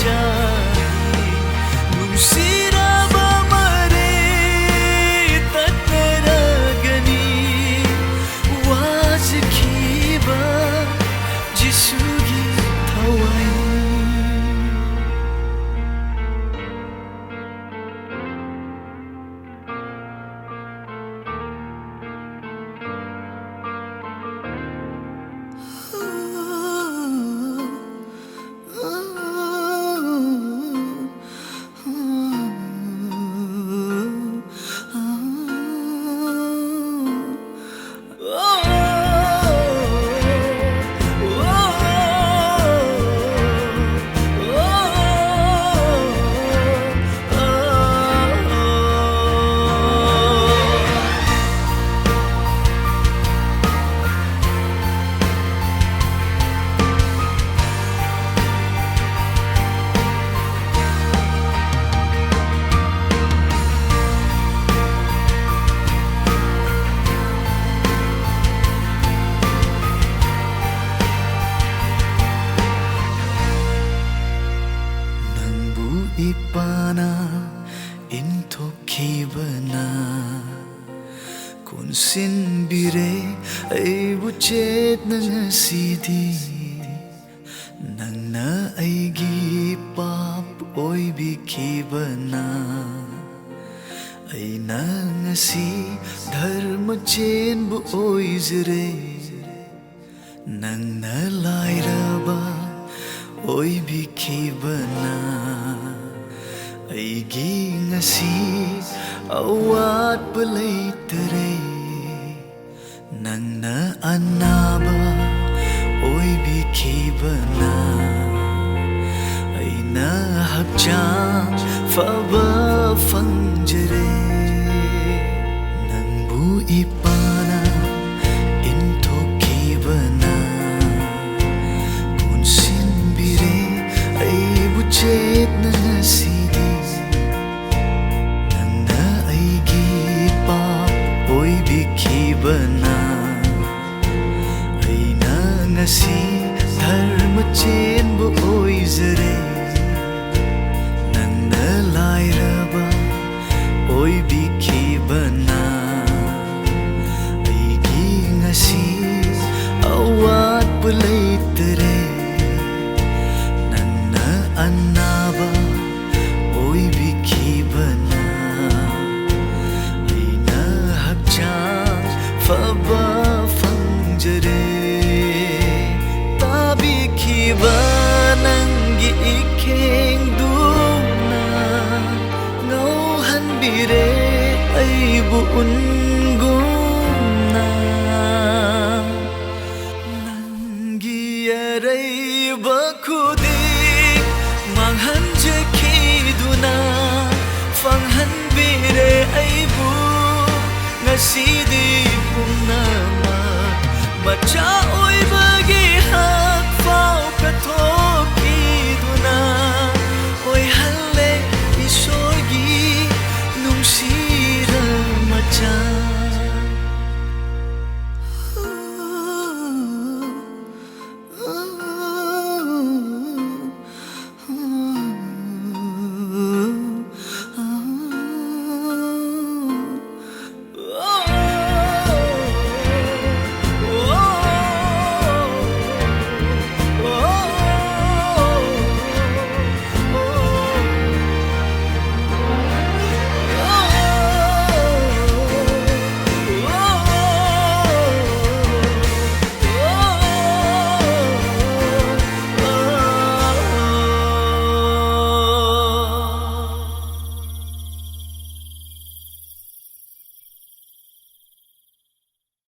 Eswargi Nungsiraba mare Tatnaragani Wazkiba Jisugi thawai Epana Inthokpirani Kunsin bire ay buchet ng sidi Nang naigi pap Oibagi ay nangasi dharma chen bu oizre Nang nalairaba Oibagi Aigi ngasi awat palaitere Nang naanaba Oibagi ay nahakjang faba fangjare Nang bu Epana Inthokpirani Kunsin bire ay buchet na sidi Oibagi ay nangasi dharma chen bu oizre Nang nalairaba Oibagi ay ngasi awat palaitere Nang naanaba Oibagi Faba fangjare Tabikhiba Nanggi Ekhengduna Ngauhanbire ay buunguna Nanggi aray bakudik Manghanjakiduna Fanghanbire ay buunguna Sidi pung nama Macha Oibagi